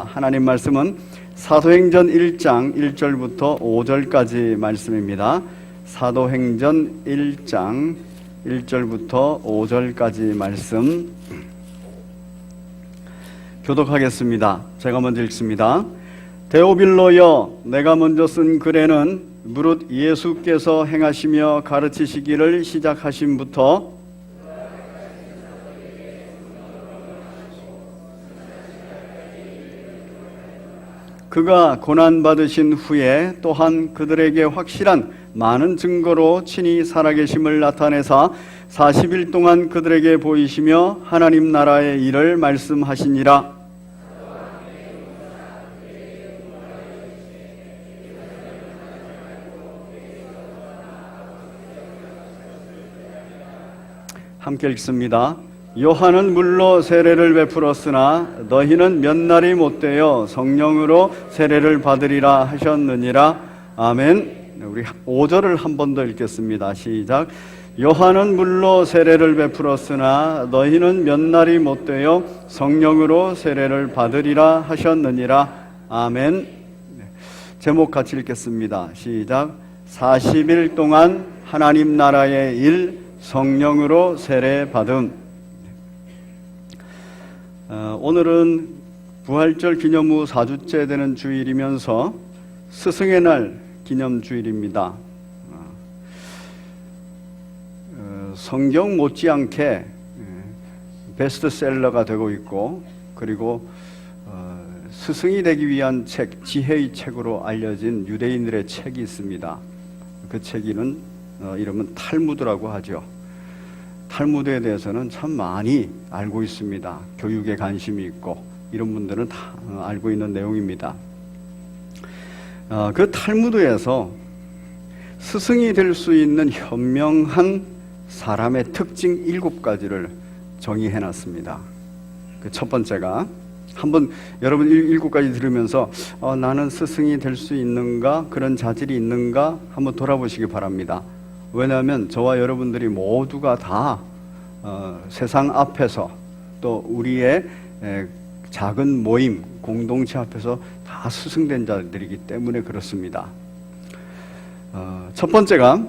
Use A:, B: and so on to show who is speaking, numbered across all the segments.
A: 하나님 말씀은 사도행전 1장 1절부터 5절까지 말씀입니다. 사도행전 1장 1절부터 5절까지 말씀 교독하겠습니다. 제가 먼저 읽습니다. 데오빌로여, 내가 먼저 쓴 글에는 무릇 예수께서 행하시며 가르치시기를 시작하심부터 그가 고난받으신 후에 또한 그들에게 확실한 많은 증거로 친히 살아계심을 나타내사 40일 동안 그들에게 보이시며 하나님 나라의 일을 말씀하시니라. 함께 읽습니다. 요한은 물로 세례를 베풀었으나 너희는 몇 날이 못되어 성령으로 세례를 받으리라 하셨느니라. 아멘. 우리 5절을 한 번 더 읽겠습니다. 시작. 요한은 물로 세례를 베풀었으나 너희는 몇 날이 못되어 성령으로 세례를 받으리라 하셨느니라. 아멘. 제목 같이 읽겠습니다. 시작. 40일 동안 하나님 나라의 일 성령으로 세례 받음. 오늘은 부활절 기념 후 4주째 되는 주일이면서 스승의 날 기념 주일입니다. 성경 못지않게 베스트셀러가 되고 있고, 그리고 스승이 되기 위한 책, 지혜의 책으로 알려진 유대인들의 책이 있습니다. 그 책이는 이름은 탈무드라고 하죠. 탈무드에 대해서는 참 많이 알고 있습니다. 교육에 관심이 있고 이런 분들은 다 알고 있는 내용입니다. 그 탈무드에서 스승이 될 수 있는 현명한 사람의 특징 7가지를 정의해놨습니다. 그 첫 번째가, 한번 여러분 7가지 들으면서 나는 스승이 될 수 있는가, 그런 자질이 있는가 한번 돌아보시기 바랍니다. 왜냐하면 저와 여러분들이 모두가 다 세상 앞에서 또 우리의 작은 모임, 공동체 앞에서 다 스승된 자들이기 때문에 그렇습니다. 첫 번째가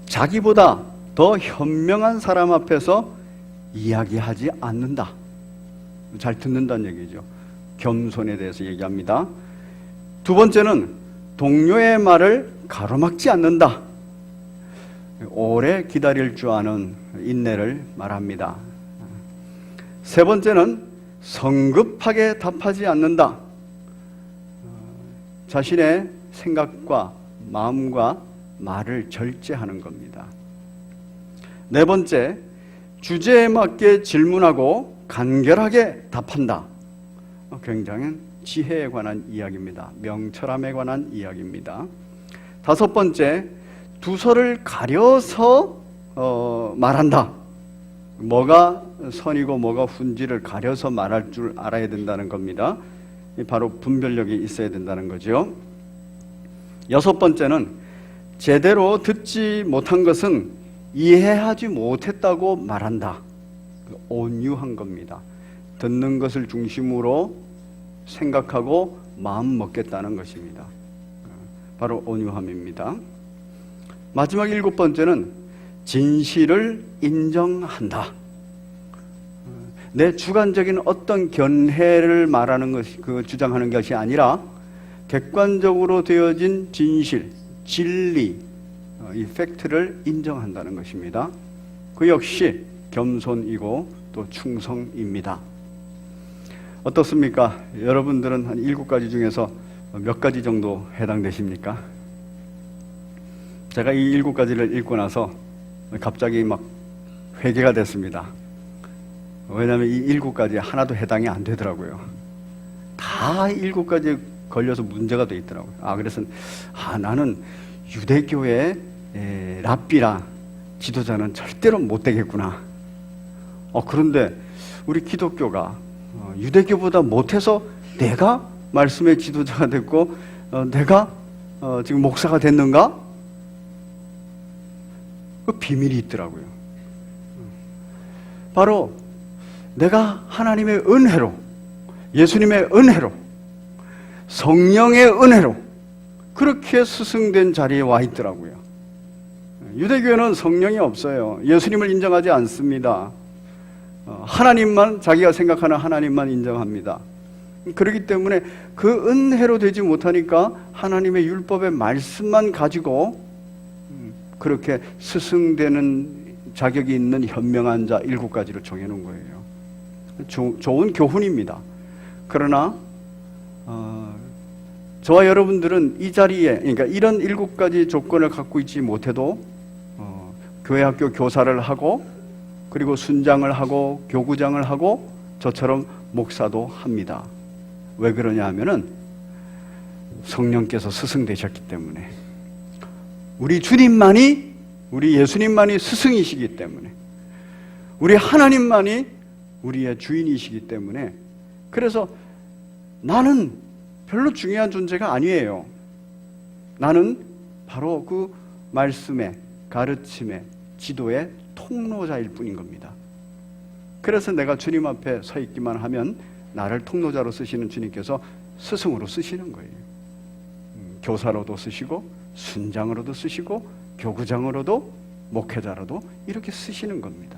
A: 자기보다 더 현명한 사람 앞에서 이야기하지 않는다. 잘 듣는다는 얘기죠. 겸손에 대해서 얘기합니다. 두 번째는 동료의 말을 가로막지 않는다. 오래 기다릴 줄 아는 인내를 말합니다. 세 번째는 성급하게 답하지 않는다. 자신의 생각과 마음과 말을 절제하는 겁니다. 네 번째, 주제에 맞게 질문하고 간결하게 답한다. 굉장히 지혜에 관한 이야기입니다. 명철함에 관한 이야기입니다. 다섯 번째, 두서를 가려서 말한다. 뭐가 선이고 뭐가 훈지를 가려서 말할 줄 알아야 된다는 겁니다. 바로 분별력이 있어야 된다는 거죠. 여섯 번째는 제대로 듣지 못한 것은 이해하지 못했다고 말한다. 온유한 겁니다. 듣는 것을 중심으로 생각하고 마음 먹겠다는 것입니다. 바로 온유함입니다. 마지막 7번째는 진실을 인정한다. 내 주관적인 어떤 견해를 말하는 것이, 주장하는 것이 아니라 객관적으로 되어진 진실, 진리, 이 팩트를 인정한다는 것입니다. 그 역시 겸손이고 또 충성입니다. 어떻습니까? 여러분들은 한 7가지 중에서 몇 가지 정도 해당되십니까? 제가 이 7가지를 읽고 나서 갑자기 막 회개가 됐습니다. 왜냐하면 이 7가지 하나도 해당이 안 되더라고요. 다 7가지에 걸려서 문제가 돼 있더라고요. 그래서 나는 유대교의 랍비라 지도자는 절대로 못 되겠구나. 그런데 우리 기독교가 유대교보다 못해서 내가 말씀의 지도자가 됐고 내가 지금 목사가 됐는가? 그 비밀이 있더라고요. 바로 내가 하나님의 은혜로 예수님의 은혜로, 성령의 은혜로 그렇게 스승된 자리에 와 있더라고요. 유대교회는 성령이 없어요. 예수님을 인정하지 않습니다. 하나님만, 자기가 생각하는 하나님만 인정합니다. 그렇기 때문에 그 은혜로 되지 못하니까 하나님의 율법의 말씀만 가지고 그렇게 스승되는 자격이 있는 현명한 자 7가지로 정해놓은 거예요. 좋은 교훈입니다. 그러나 저와 여러분들은 이 자리에, 그러니까 이런 7가지 조건을 갖고 있지 못해도 교회학교 교사를 하고, 그리고 순장을 하고, 교구장을 하고, 저처럼 목사도 합니다. 왜 그러냐 하면은 성령께서 스승되셨기 때문에, 우리 주님만이, 우리 예수님만이 스승이시기 때문에, 우리 하나님만이 우리의 주인이시기 때문에, 그래서 나는 별로 중요한 존재가 아니에요. 나는 바로 그 말씀의, 가르침의, 지도의 통로자일 뿐인 겁니다. 그래서 내가 주님 앞에 서 있기만 하면 나를 통로자로 쓰시는 주님께서 스승으로 쓰시는 거예요. 교사로도 쓰시고, 순장으로도 쓰시고, 교구장으로도, 목회자로도 이렇게 쓰시는 겁니다.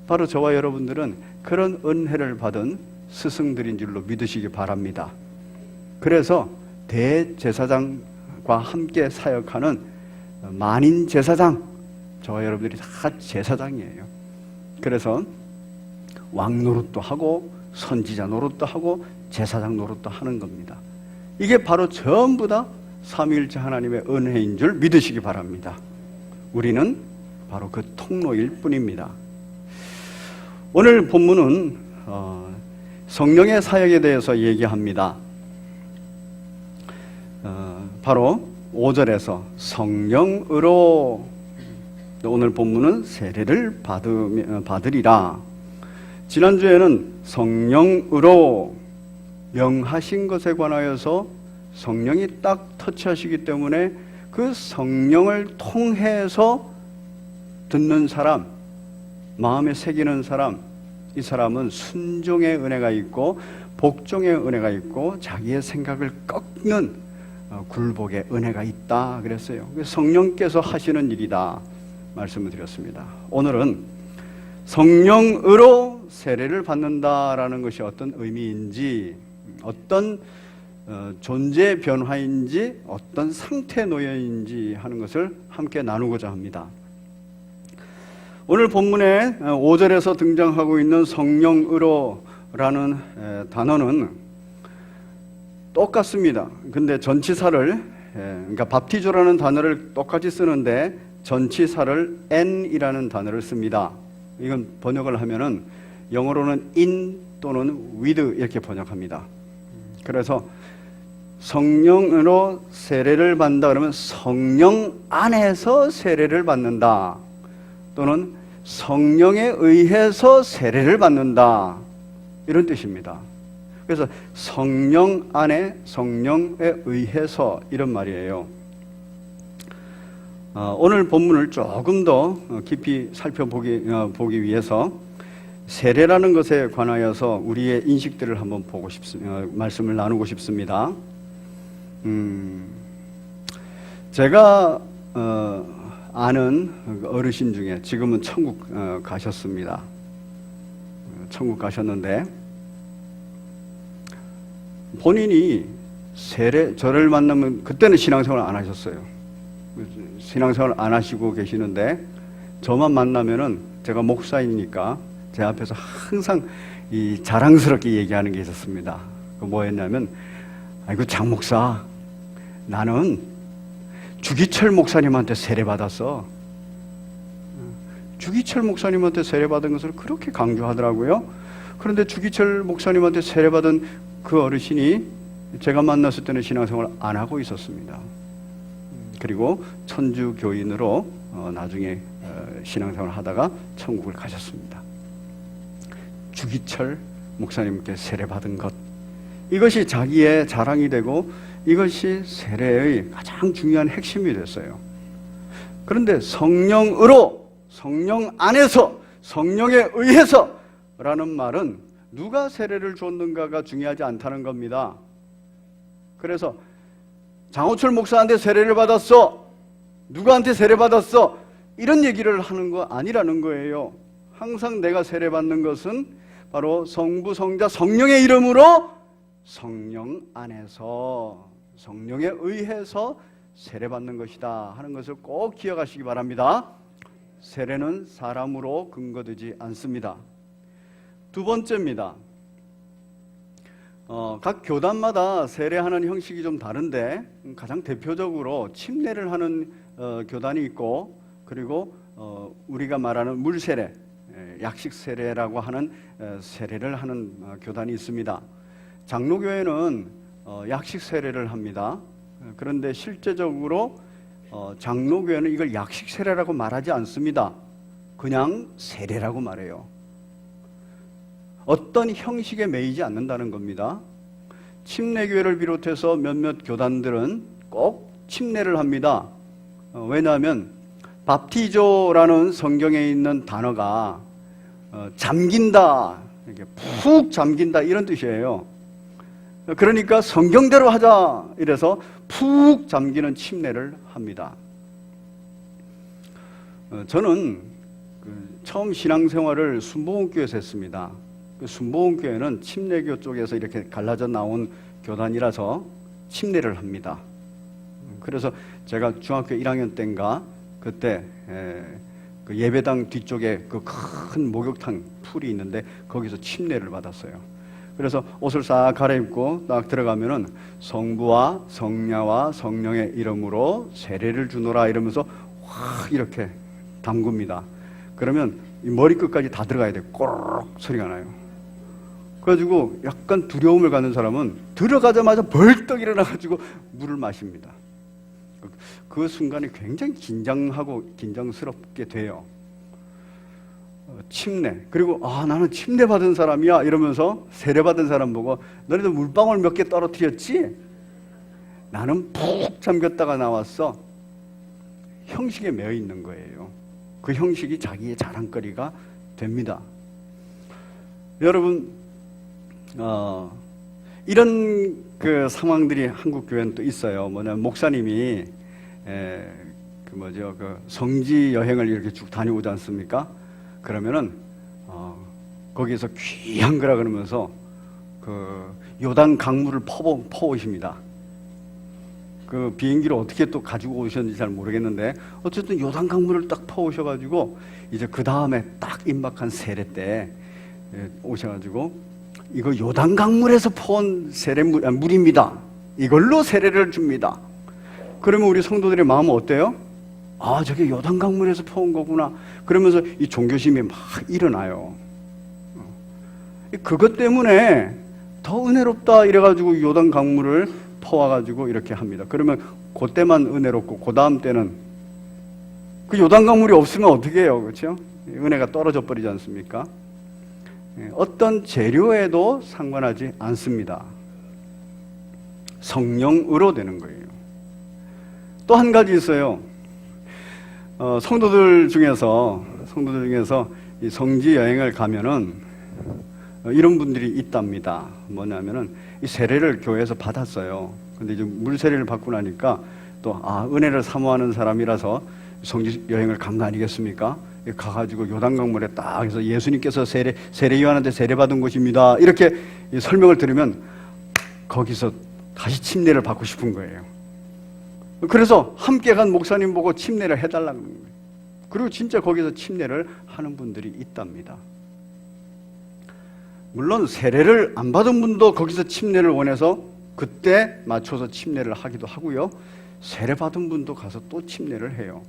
A: 바로 저와 여러분들은 그런 은혜를 받은 스승들인 줄로 믿으시기 바랍니다. 그래서 대제사장과 함께 사역하는 만인 제사장, 저와 여러분들이 다 제사장이에요. 그래서 왕 노릇도 하고, 선지자 노릇도 하고, 제사장 노릇도 하는 겁니다. 이게 바로 전부 다 삼위일체 하나님의 은혜인 줄 믿으시기 바랍니다. 우리는 바로 그 통로일 뿐입니다. 오늘 본문은 성령의 사역에 대해서 얘기합니다. 바로 5절에서 성령으로, 오늘 본문은 세례를 받으리라. 지난주에는 성령으로 명하신 것에 관하여서 성령이 딱 터치하시기 때문에 그 성령을 통해서 듣는 사람, 마음에 새기는 사람, 이 사람은 순종의 은혜가 있고 복종의 은혜가 있고 자기의 생각을 꺾는 굴복의 은혜가 있다 그랬어요. 성령께서 하시는 일이다 말씀을 드렸습니다. 오늘은 성령으로 세례를 받는다라는 것이 어떤 의미인지, 어떤 존재 변화인지, 어떤 상태 노예인지 하는 것을 함께 나누고자 합니다. 오늘 본문에 5절에서 등장하고 있는 성령으로라는 단어는 똑같습니다. 근데 전치사를, 그러니까 밥티조라는 단어를 똑같이 쓰는데 전치사를 n이라는 단어를 씁니다. 이건 번역을 하면은 영어로는 in 또는 with 이렇게 번역합니다. 그래서 성령으로 세례를 받는다 그러면 성령 안에서 세례를 받는다, 또는 성령에 의해서 세례를 받는다, 이런 뜻입니다. 그래서 성령 안에, 성령에 의해서, 이런 말이에요. 오늘 본문을 조금 더 깊이 살펴보기 위해서 세례라는 것에 관하여서 우리의 인식들을 한번 보고 말씀을 나누고 싶습니다. 제가 아는 어르신 중에 지금은 천국 가셨습니다. 천국 가셨는데 본인이 저를 만나면, 그때는 신앙생활 안 하셨어요. 신앙생활 안 하시고 계시는데 저만 만나면은, 제가 목사이니까 제 앞에서 항상 자랑스럽게 얘기하는 게 있었습니다. 그 뭐였냐면, 아이고 장 목사, 나는 주기철 목사님한테 세례받았어. 주기철 목사님한테 세례받은 것을 그렇게 강조하더라고요. 그런데 주기철 목사님한테 세례받은 그 어르신이 제가 만났을 때는 신앙생활을 안 하고 있었습니다. 그리고 천주교인으로 나중에 신앙생활을 하다가 천국을 가셨습니다. 주기철 목사님께 세례받은 것, 이것이 자기의 자랑이 되고 이것이 세례의 가장 중요한 핵심이 됐어요. 그런데 성령으로, 성령 안에서, 성령에 의해서 라는 말은 누가 세례를 줬는가가 중요하지 않다는 겁니다. 그래서 장호철 목사한테 세례를 받았어, 누구한테 세례 받았어, 이런 얘기를 하는 거 아니라는 거예요. 항상 내가 세례 받는 것은 바로 성부, 성자, 성령의 이름으로 성령 안에서, 성령에 의해서 세례 받는 것이다 하는 것을 꼭 기억하시기 바랍니다. 세례는 사람으로 근거되지 않습니다. 두 번째입니다. 각 교단마다 세례하는 형식이 좀 다른데 가장 대표적으로 침례를 하는 교단이 있고, 그리고 우리가 말하는 물세례, 약식 세례라고 하는 세례를 하는 교단이 있습니다. 장로교회는 약식 세례를 합니다. 그런데 실제적으로 장로교회는 이걸 약식 세례라고 말하지 않습니다. 그냥 세례라고 말해요. 어떤 형식에 매이지 않는다는 겁니다. 침례교회를 비롯해서 몇몇 교단들은 꼭 침례를 합니다. 왜냐하면 밥티조라는 성경에 있는 단어가 잠긴다, 이렇게 푹 잠긴다 이런 뜻이에요. 그러니까 성경대로 하자 이래서 푹 잠기는 침례를 합니다. 저는 처음 신앙생활을 순복음교회에서 했습니다. 순복음교회는 침례교 쪽에서 이렇게 갈라져 나온 교단이라서 침례를 합니다. 그래서 제가 중학교 1학년 때인가 그때 그 예배당 뒤쪽에 그 큰 목욕탕 풀이 있는데 거기서 침례를 받았어요. 그래서 옷을 싹 갈아입고 딱 들어가면은 성부와 성자와 성령의 이름으로 세례를 주노라 이러면서 확 이렇게 담굽니다. 그러면 이 머리끝까지 다 들어가야 돼요. 꼬르륵 소리가 나요. 그래가지고 약간 두려움을 갖는 사람은 들어가자마자 벌떡 일어나가지고 물을 마십니다. 그 순간이 굉장히 긴장하고 긴장스럽게 돼요. 침례, 그리고 나는 침례 받은 사람이야 이러면서 세례 받은 사람 보고 너네도 물방울 몇 개 떨어뜨렸지? 나는 푹 잠겼다가 나왔어. 형식에 매여 있는 거예요. 그 형식이 자기의 자랑거리가 됩니다. 여러분, 이런 그 상황들이 한국 교회는 또 있어요. 뭐냐면 목사님이 그 성지 여행을 이렇게 쭉 다녀오지 않습니까? 그러면은 거기에서 귀한 거라 그러면서 그 요단 강물을 퍼오십니다. 그 비행기를 어떻게 또 가지고 오셨는지 잘 모르겠는데 어쨌든 요단 강물을 딱 퍼오셔가지고 이제 그 다음에 딱 임박한 세례 때 오셔가지고 이거 요단 강물에서 퍼온 물입니다. 이걸로 세례를 줍니다. 그러면 우리 성도들의 마음은 어때요? 저게 요단 강물에서 퍼온 거구나. 그러면서 이 종교심이 막 일어나요. 그것 때문에 더 은혜롭다 이래가지고 요단 강물을 퍼와가지고 이렇게 합니다. 그러면 그때만 은혜롭고 그 다음 때는 그 요단 강물이 없으면 어떻게 해요? 그렇죠? 은혜가 떨어져 버리지 않습니까? 어떤 재료에도 상관하지 않습니다. 성령으로 되는 거예요. 또 한 가지 있어요. 성도들 중에서 이 성지 여행을 가면은 이런 분들이 있답니다. 뭐냐면은 이 세례를 교회에서 받았어요. 근데 이제 물 세례를 받고 나니까 또 은혜를 사모하는 사람이라서 성지 여행을 간 거 아니겠습니까? 가가지고 요단강물에 딱 해서 예수님께서 세례 요한한테 세례 받은 곳입니다. 이렇게 설명을 들으면 거기서 다시 침례를 받고 싶은 거예요. 그래서 함께 간 목사님 보고 침례를 해달라는 거예요. 그리고 진짜 거기서 침례를 하는 분들이 있답니다. 물론 세례를 안 받은 분도 거기서 침례를 원해서 그때 맞춰서 침례를 하기도 하고요. 세례 받은 분도 가서 또 침례를 해요.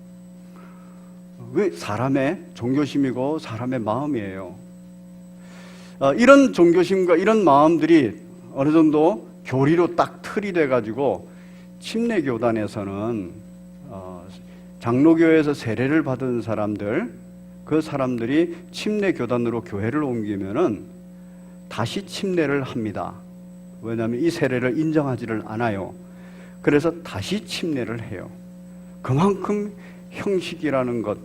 A: 왜? 사람의 종교심이고 사람의 마음이에요. 이런 종교심과 이런 마음들이 어느 정도 교리로 딱 틀이 돼가지고 침례교단에서는 장로교회에서 세례를 받은 사람들, 그 사람들이 침례교단으로 교회를 옮기면은 다시 침례를 합니다. 왜냐하면 이 세례를 인정하지를 않아요. 그래서 다시 침례를 해요. 그만큼 형식이라는 것,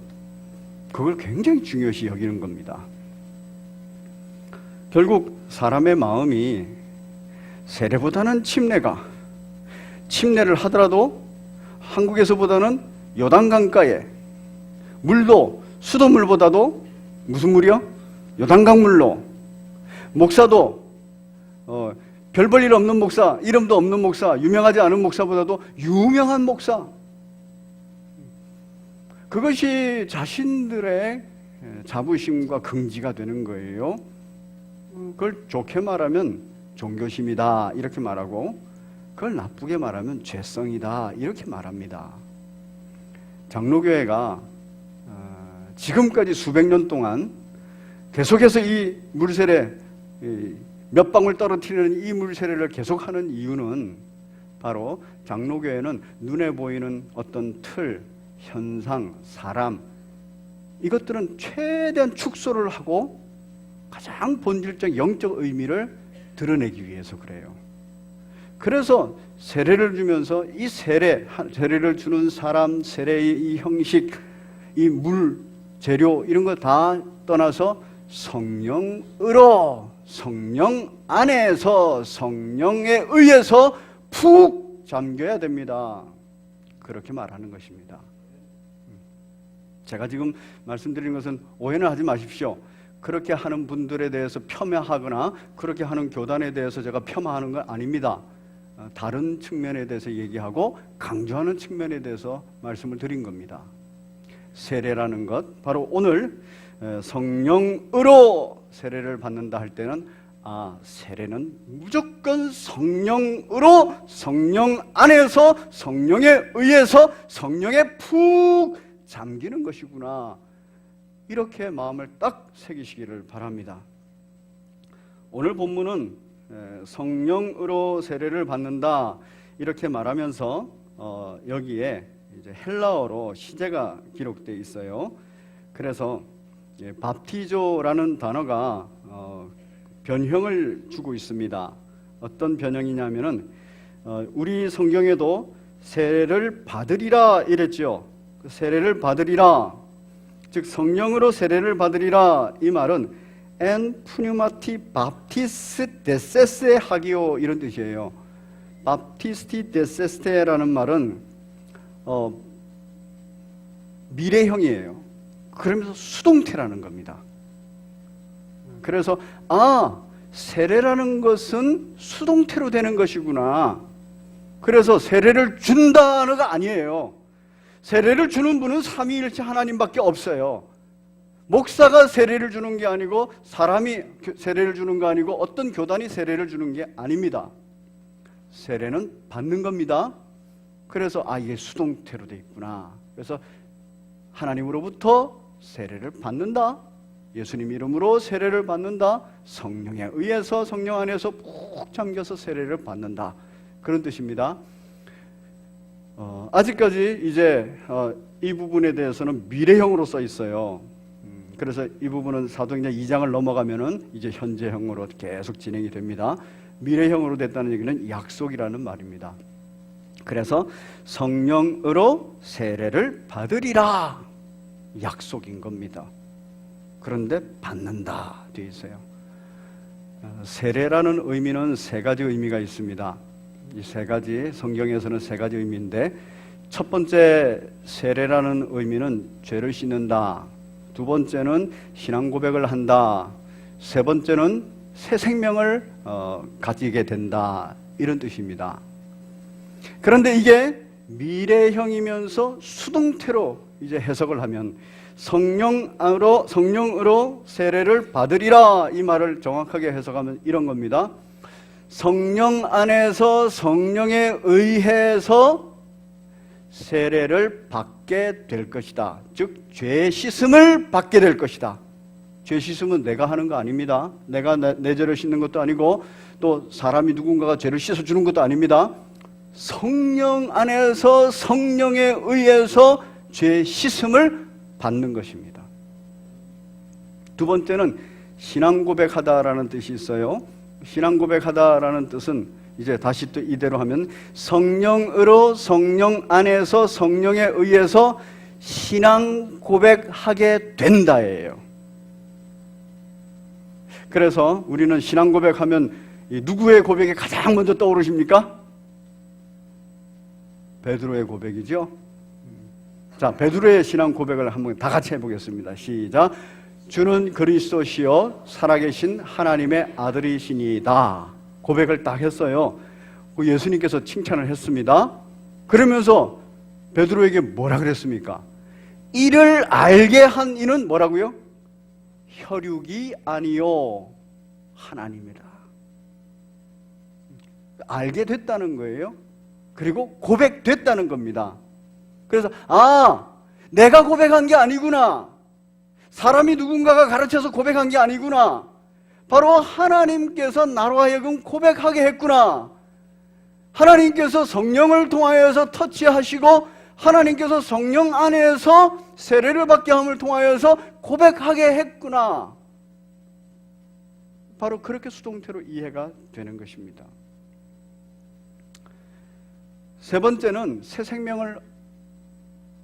A: 그걸 굉장히 중요시 여기는 겁니다. 결국 사람의 마음이 세례보다는 침례를 하더라도 한국에서보다는 요단강가에, 물도 수돗물보다도 무슨 물이요? 요단강 물로, 목사도 별 볼 일 없는 목사, 이름도 없는 목사, 유명하지 않은 목사보다도 유명한 목사, 그것이 자신들의 자부심과 긍지가 되는 거예요. 그걸 좋게 말하면 종교심이다 이렇게 말하고, 그걸 나쁘게 말하면 죄성이다 이렇게 말합니다. 장로교회가 지금까지 수백 년 동안 계속해서 이 물세례, 몇 방울 떨어뜨리는 이 물세례를 계속하는 이유는 바로 장로교회는 눈에 보이는 어떤 틀, 현상, 사람, 이것들은 최대한 축소를 하고 가장 본질적 영적 의미를 드러내기 위해서 그래요. 그래서 세례를 주면서 이 세례를 주는 사람, 세례의 이 형식, 이 물, 재료 이런 거 다 떠나서 성령으로, 성령 안에서 성령에 의해서 푹 잠겨야 됩니다. 그렇게 말하는 것입니다. 제가 지금 말씀드리는 것은 오해는 하지 마십시오. 그렇게 하는 분들에 대해서 폄하하거나 그렇게 하는 교단에 대해서 제가 폄하하는 건 아닙니다. 다른 측면에 대해서 얘기하고 강조하는 측면에 대해서 말씀을 드린 겁니다. 세례라는 것, 바로 오늘 성령으로 세례를 받는다 할 때는 세례는 무조건 성령으로, 성령 안에서 성령에 의해서 성령에 푹 잠기는 것이구나, 이렇게 마음을 딱 새기시기를 바랍니다. 오늘 본문은 성령으로 세례를 받는다 이렇게 말하면서 여기에 이제 헬라어로 시제가 기록되어 있어요. 그래서 밥티조라는 단어가 변형을 주고 있습니다. 어떤 변형이냐면은 우리 성경에도 세례를 받으리라 이랬죠. 세례를 받으리라, 즉 성령으로 세례를 받으리라, 이 말은 en pneumati baptis deseste hagio 이런 뜻이에요. baptisti deseste라는 말은 미래형이에요. 그러면서 수동태라는 겁니다. 그래서 세례라는 것은 수동태로 되는 것이구나. 그래서 세례를 준다는가 아니에요. 세례를 주는 분은 삼위일체 하나님밖에 없어요. 목사가 세례를 주는 게 아니고, 사람이 세례를 주는 거 아니고, 어떤 교단이 세례를 주는 게 아닙니다. 세례는 받는 겁니다. 그래서 이게 수동태로 돼 있구나. 그래서 하나님으로부터 세례를 받는다, 예수님 이름으로 세례를 받는다, 성령에 의해서 성령 안에서 푹 잠겨서 세례를 받는다, 그런 뜻입니다. 아직까지 이제 이 부분에 대해서는 미래형으로 써 있어요. 그래서 이 부분은 사도행전 2장을 넘어가면은 이제 현재형으로 계속 진행이 됩니다. 미래형으로 됐다는 얘기는 약속이라는 말입니다. 그래서 성령으로 세례를 받으리라, 약속인 겁니다. 그런데 받는다 되어 있어요. 세례라는 의미는 세 가지 의미가 있습니다. 이 세 가지, 성경에서는 세 가지 의미인데, 첫 번째 세례라는 의미는 죄를 씻는다, 두 번째는 신앙 고백을 한다, 세 번째는 새 생명을 가지게 된다, 이런 뜻입니다. 그런데 이게 미래형이면서 수동태로 이제 해석을 하면 성령으로 세례를 받으리라, 이 말을 정확하게 해석하면 이런 겁니다. 성령 안에서 성령에 의해서 세례를 받게 될 것이다. 즉 죄 씻음을 받게 될 것이다. 죄 씻음은 내가 하는 거 아닙니다. 내가 내 죄를 씻는 것도 아니고, 또 사람이 누군가가 죄를 씻어주는 것도 아닙니다. 성령 안에서 성령에 의해서 죄 씻음을 받는 것입니다. 두 번째는 신앙 고백하다라는 뜻이 있어요. 신앙 고백하다라는 뜻은 이제 다시 또 이대로 하면 성령으로, 성령 안에서 성령에 의해서 신앙 고백하게 된다예요. 그래서 우리는 신앙 고백하면 누구의 고백이 가장 먼저 떠오르십니까? 베드로의 고백이죠. 자, 베드로의 신앙 고백을 한번 다 같이 해보겠습니다. 시작. 주는 그리스도시요 살아계신 하나님의 아들이시니이다. 고백을 딱 했어요. 예수님께서 칭찬을 했습니다. 그러면서 베드로에게 뭐라 그랬습니까? 이를 알게 한 이는 뭐라고요? 혈육이 아니요 하나님이라. 알게 됐다는 거예요. 그리고 고백됐다는 겁니다. 그래서 내가 고백한 게 아니구나. 사람이 누군가가 가르쳐서 고백한 게 아니구나. 바로 하나님께서 나로 하여금 고백하게 했구나. 하나님께서 성령을 통하여서 터치하시고 하나님께서 성령 안에서 세례를 받게 함을 통하여서 고백하게 했구나. 바로 그렇게 수동태로 이해가 되는 것입니다. 세 번째는 새 생명을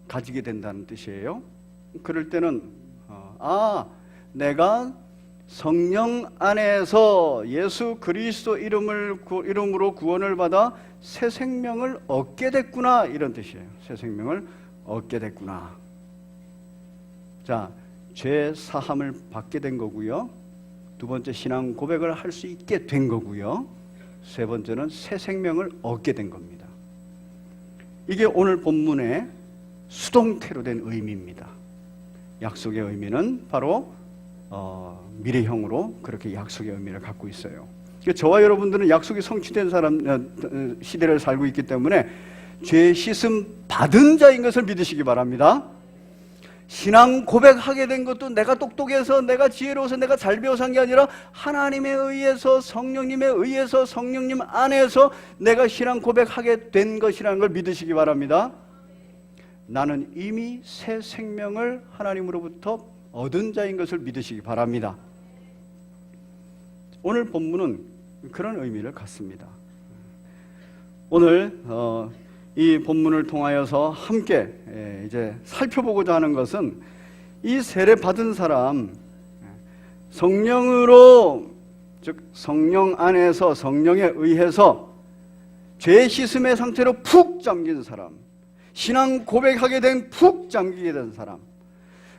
A: 가지게 된다는 뜻이에요. 그럴 때는 내가 성령 안에서 예수 그리스도 이름으로 구원을 받아 새 생명을 얻게 됐구나, 이런 뜻이에요. 새 생명을 얻게 됐구나. 자, 죄 사함을 받게 된 거고요. 두 번째, 신앙 고백을 할 수 있게 된 거고요. 세 번째는 새 생명을 얻게 된 겁니다. 이게 오늘 본문의 수동태로 된 의미입니다. 약속의 의미는 바로 미래형으로 그렇게 약속의 의미를 갖고 있어요. 저와 여러분들은 약속이 성취된 시대를 살고 있기 때문에 죄 씻음 받은 자인 것을 믿으시기 바랍니다. 신앙 고백하게 된 것도 내가 똑똑해서 내가 지혜로워서 내가 잘 배워서 한 게 아니라 하나님에 의해서 성령님에 의해서 성령님 안에서 내가 신앙 고백하게 된 것이라는 걸 믿으시기 바랍니다. 나는 이미 새 생명을 하나님으로부터 얻은 자인 것을 믿으시기 바랍니다. 오늘 본문은 그런 의미를 갖습니다. 오늘 이 본문을 통하여서 함께 이제 살펴보고자 하는 것은 이 세례 받은 사람, 성령으로, 즉 성령 안에서 성령에 의해서 죄 씻음의 상태로 푹 잠긴 사람, 신앙 고백하게 된 푹 잠기게 된 사람,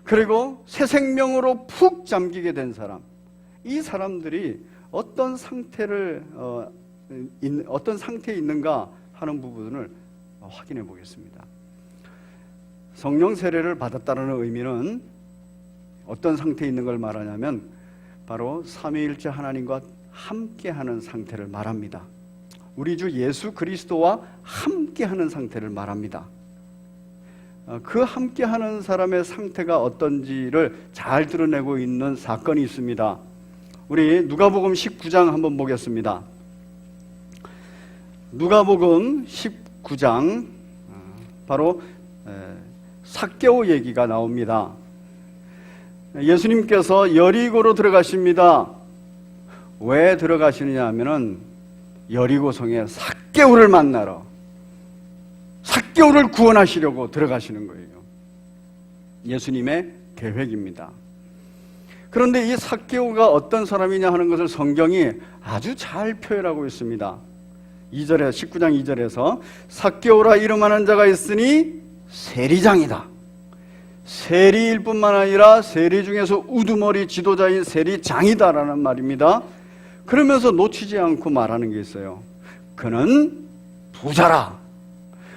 A: 그리고 새 생명으로 푹 잠기게 된 사람, 이 사람들이 어떤 상태에 있는가 하는 부분을 확인해 보겠습니다. 성령 세례를 받았다는 의미는 어떤 상태에 있는 걸 말하냐면 바로 삼위일체 하나님과 함께하는 상태를 말합니다. 우리 주 예수 그리스도와 함께하는 상태를 말합니다. 그 함께하는 사람의 상태가 어떤지를 잘 드러내고 있는 사건이 있습니다. 우리 누가복음 19장 한번 보겠습니다. 누가복음 19장 바로 삭개오 얘기가 나옵니다. 예수님께서 여리고로 들어가십니다. 왜 들어가시느냐 하면은 여리고성에 삭개오를 만나러, 삭개오를 구원하시려고 들어가시는 거예요. 예수님의 계획입니다. 그런데 이 삭개오가 어떤 사람이냐 하는 것을 성경이 아주 잘 표현하고 있습니다. 2절에 19장 2절에서 삭개오라 이름하는 자가 있으니 세리장이다. 세리일 뿐만 아니라 세리 중에서 우두머리 지도자인 세리장이다라는 말입니다. 그러면서 놓치지 않고 말하는 게 있어요. 그는 부자라.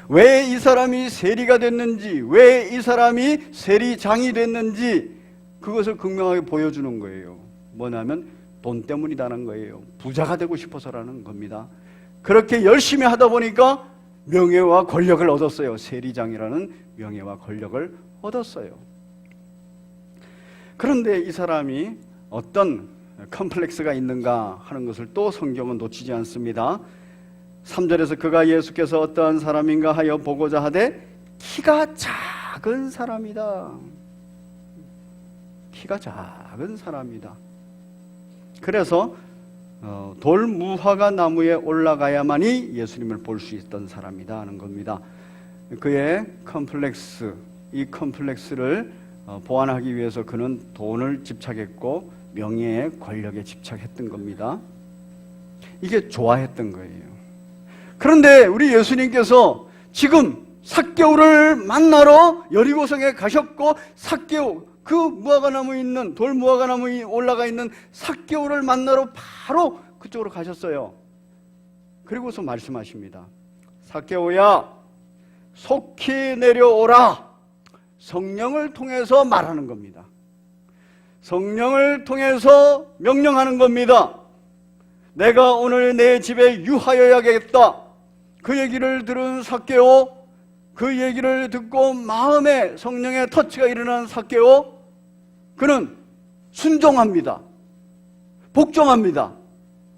A: 왜 이 사람이 세리가 됐는지, 왜 이 사람이 세리장이 됐는지 그것을 극명하게 보여주는 거예요. 뭐냐면 돈 때문이라는 거예요. 부자가 되고 싶어서라는 겁니다. 그렇게 열심히 하다 보니까 명예와 권력을 얻었어요. 세리장이라는 명예와 권력을 얻었어요. 그런데 이 사람이 어떤 컴플렉스가 있는가 하는 것을 또 성경은 놓치지 않습니다. 3절에서 그가 예수께서 어떠한 사람인가 하여 보고자 하되 키가 작은 사람이다. 키가 작은 사람이다. 그래서 돌무화과 나무에 올라가야만이 예수님을 볼 수 있던 사람이다 하는 겁니다. 그의 컴플렉스, 이 컴플렉스를 보완하기 위해서 그는 돈을 집착했고 명예의 권력에 집착했던 겁니다. 이게 좋아했던 거예요. 그런데 우리 예수님께서 지금 삭개오를 만나러 여리고성에 가셨고, 삭개오, 그 무화과나무 있는, 돌 무화과나무에 올라가 있는 삭개오를 만나러 바로 그쪽으로 가셨어요. 그리고서 말씀하십니다. 삭개오야, 속히 내려오라. 성령을 통해서 말하는 겁니다. 성령을 통해서 명령하는 겁니다. 내가 오늘 내 집에 유하여야겠다. 그 얘기를 들은 삭개오, 그 얘기를 듣고 마음에 성령의 터치가 일어난 삭개오, 그는 순종합니다. 복종합니다.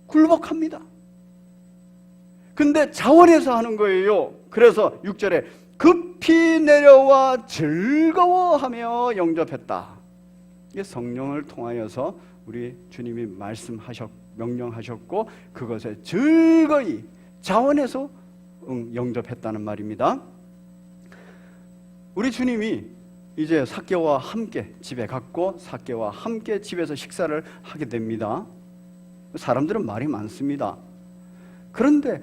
A: 굴복합니다. 근데 자원해서 하는 거예요. 그래서 6절에 급히 내려와 즐거워하며 영접했다. 이게 성령을 통하여서 우리 주님이 명령하셨고, 그것에 즐거이 자원해서 영접했다는 말입니다. 우리 주님이 이제 삭개오와 함께 집에 갔고, 삭개오와 함께 집에서 식사를 하게 됩니다. 사람들은 말이 많습니다. 그런데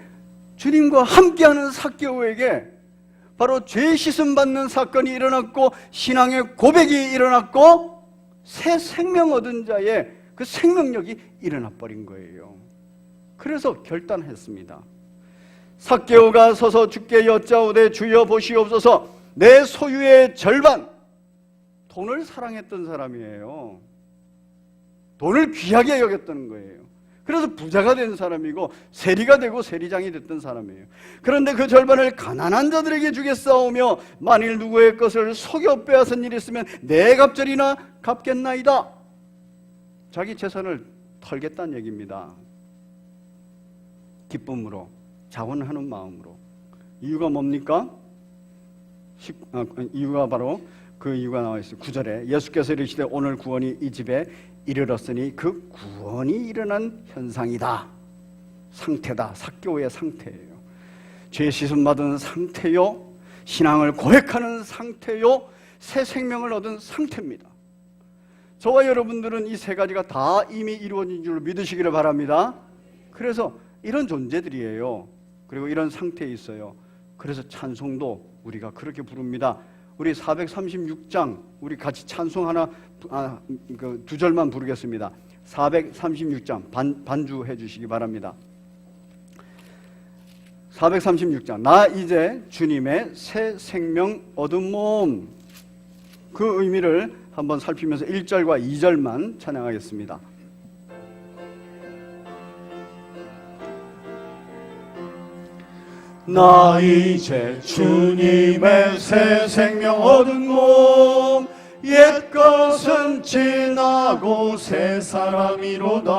A: 주님과 함께하는 삭개오에게 바로 죄 씻음 받는 사건이 일어났고, 신앙의 고백이 일어났고, 새 생명 얻은 자의 그 생명력이 일어나 버린 거예요. 그래서 결단했습니다. 삭개오가 서서 주께 여짜오되 주여 보시옵소서, 내 소유의 절반. 돈을 사랑했던 사람이에요. 돈을 귀하게 여겼던 거예요. 그래서 부자가 된 사람이고 세리가 되고 세리장이 됐던 사람이에요. 그런데 그 절반을 가난한 자들에게 주겠사오며 만일 누구의 것을 속여 빼앗은 일이 있으면 내 갑절이나 갚겠나이다. 자기 재산을 털겠다는 얘기입니다. 기쁨으로, 자원하는 마음으로. 이유가 뭡니까? 이유가 바로 그 이유가 나와 있어요. 9절에 예수께서 이르시되 오늘 구원이 이 집에 이르렀으니 그 구원이 일어난 현상이다. 상태다. 삭개오의 상태예요. 죄 씻음 받은 상태요, 신앙을 고백하는 상태요, 새 생명을 얻은 상태입니다. 저와 여러분들은 이 세 가지가 다 이미 이루어진 줄 믿으시기를 바랍니다. 그래서 이런 존재들이에요. 그리고 이런 상태에 있어요. 그래서 찬송도 우리가 그렇게 부릅니다. 우리 436장 우리 같이 찬송 하나 두 절만 부르겠습니다. 436장 반주해 주시기 바랍니다. 436장 나 이제 주님의 새 생명 얻은 몸. 그 의미를 한번 살피면서 1절과 2절만 찬양하겠습니다. 나 이제 주님의 새 생명 얻은 몸, 옛 것은 지나고 새 사람이로다.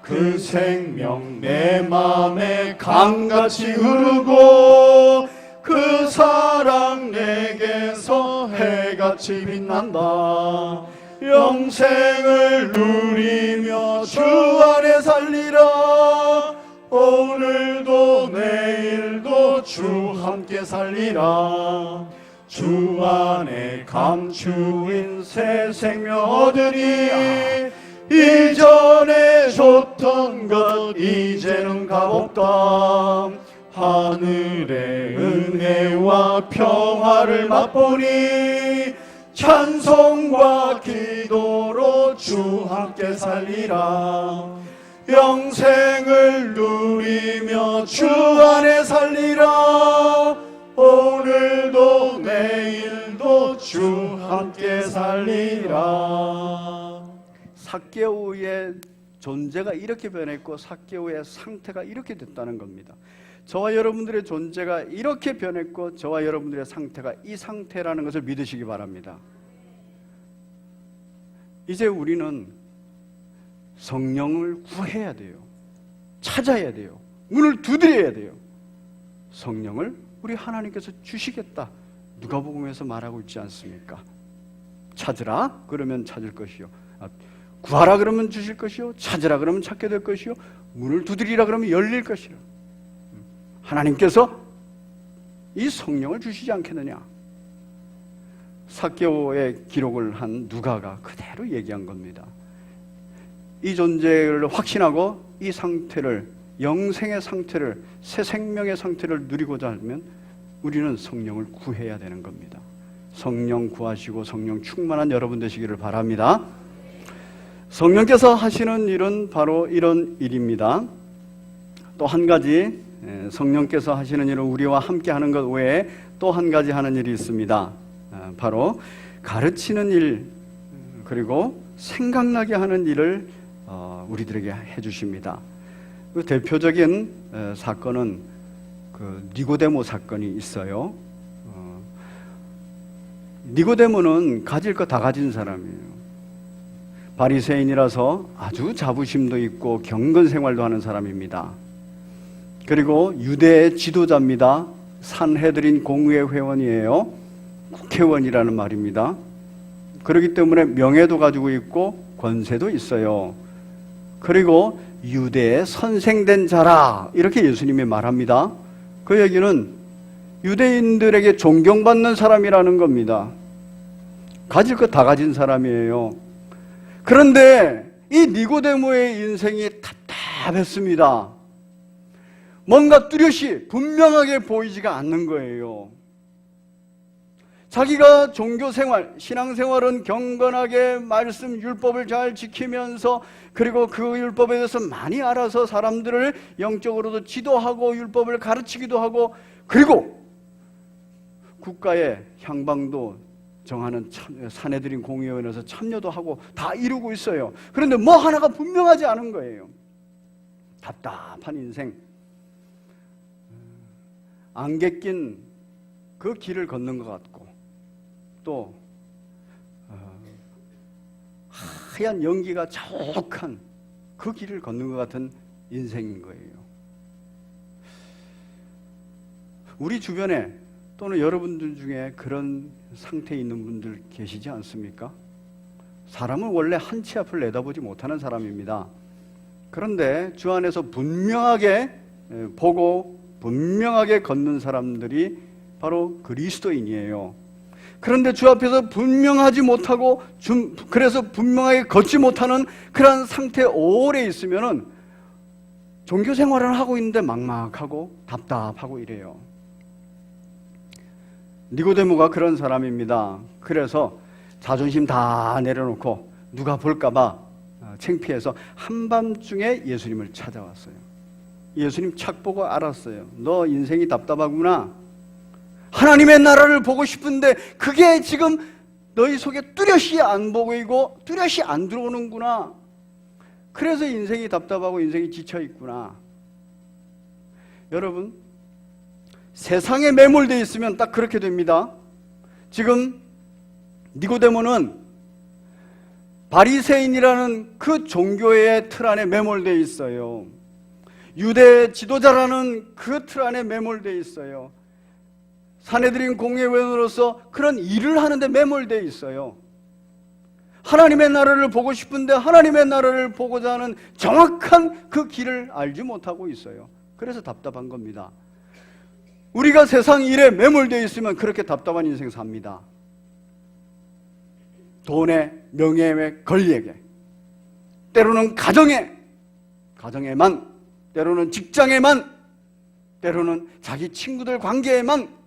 A: 그 생명 내 맘에 강같이 흐르고 그 사랑 내게서 해같이 빛난다. 영생을 누리며 주 안에 살리라. 오늘도 내일도 주 함께 살리라. 주 안에 감추인 새 생명 얻으니 이전에 줬던 것 이제는 값없다. 하늘의 은혜와 평화를 맛보니 찬송과 기도로 주 함께 살리라. 영생을 누리며 주 안에 살리라. 오늘도 내일도 주 함께 살리라. 삭개오의 존재가 이렇게 변했고 삭개오의 상태가 이렇게 됐다는 겁니다. 저와 여러분들의 존재가 이렇게 변했고 저와 여러분들의 상태가 이 상태라는 것을 믿으시기 바랍니다. 이제 우리는 성령을 구해야 돼요. 찾아야 돼요. 문을 두드려야 돼요. 성령을 우리 하나님께서 주시겠다. 누가복음에서 말하고 있지 않습니까? 찾으라 그러면 찾을 것이요, 구하라 그러면 주실 것이요, 찾으라 그러면 찾게 될 것이요, 문을 두드리라 그러면 열릴 것이라. 하나님께서 이 성령을 주시지 않겠느냐. 삭개오의 기록을 한 누가가 그대로 얘기한 겁니다. 이 존재를 확신하고 이 상태를, 영생의 상태를, 새 생명의 상태를 누리고자 하면 우리는 성령을 구해야 되는 겁니다. 성령 구하시고 성령 충만한 여러분 되시기를 바랍니다. 성령께서 하시는 일은 바로 이런 일입니다. 또 한 가지, 성령께서 하시는 일은 우리와 함께 하는 것 외에 또 한 가지 하는 일이 있습니다. 바로 가르치는 일, 그리고 생각나게 하는 일을 우리들에게 해주십니다. 그 대표적인 사건은 그 니고데모 사건이 있어요. 니고데모는 가질 거 다 가진 사람이에요. 바리새인이라서 아주 자부심도 있고 경건 생활도 하는 사람입니다. 그리고 유대의 지도자입니다. 산헤드린 공의회 회원이에요. 국회의원이라는 말입니다. 그렇기 때문에 명예도 가지고 있고 권세도 있어요. 그리고 유대의 선생된 자라, 이렇게 예수님이 말합니다. 그 얘기는 유대인들에게 존경받는 사람이라는 겁니다. 가질 것 다 가진 사람이에요. 그런데 이 니고데모의 인생이 답답했습니다. 뭔가 뚜렷이 분명하게 보이지가 않는 거예요. 자기가 종교생활, 신앙생활은 경건하게 말씀, 율법을 잘 지키면서, 그리고 그 율법에 대해서 많이 알아서 사람들을 영적으로도 지도하고 율법을 가르치기도 하고, 그리고 국가의 향방도 정하는 산헤드린 공의원에서 참여도 하고 다 이루고 있어요. 그런데 뭐 하나가 분명하지 않은 거예요. 답답한 인생, 안개 낀 그 길을 걷는 것 같고, 또 하얀 연기가 자욱한 그 길을 걷는 것 같은 인생인 거예요. 우리 주변에 또는 여러분들 중에 그런 상태에 있는 분들 계시지 않습니까? 사람은 원래 한치 앞을 내다보지 못하는 사람입니다. 그런데 주 안에서 분명하게 보고 분명하게 걷는 사람들이 바로 그리스도인이에요. 그런데 주 앞에서 분명하지 못하고, 그래서 분명하게 걷지 못하는 그런 상태에 오래 있으면은 종교 생활을 하고 있는데 막막하고 답답하고 이래요. 니고데모가 그런 사람입니다. 그래서 자존심 다 내려놓고 누가 볼까봐 창피해서 한밤중에 예수님을 찾아왔어요. 예수님 착 보고 알았어요. 너 인생이 답답하구나. 하나님의 나라를 보고 싶은데 그게 지금 너희 속에 뚜렷이 안 보이고 뚜렷이 안 들어오는구나. 그래서 인생이 답답하고 인생이 지쳐있구나. 여러분, 세상에 매몰되어 있으면 딱 그렇게 됩니다. 지금 니고데모는 바리새인이라는 그 종교의 틀 안에 매몰되어 있어요. 유대 지도자라는 그 틀 안에 매몰되어 있어요. 산헤드린 공회원으로서 그런 일을 하는데 매몰되어 있어요. 하나님의 나라를 보고 싶은데 하나님의 나라를 보고자 하는 정확한 그 길을 알지 못하고 있어요. 그래서 답답한 겁니다. 우리가 세상 일에 매몰되어 있으면 그렇게 답답한 인생 삽니다. 돈에, 명예에, 권리에게, 때로는 가정에만, 때로는 직장에만, 때로는 자기 친구들 관계에만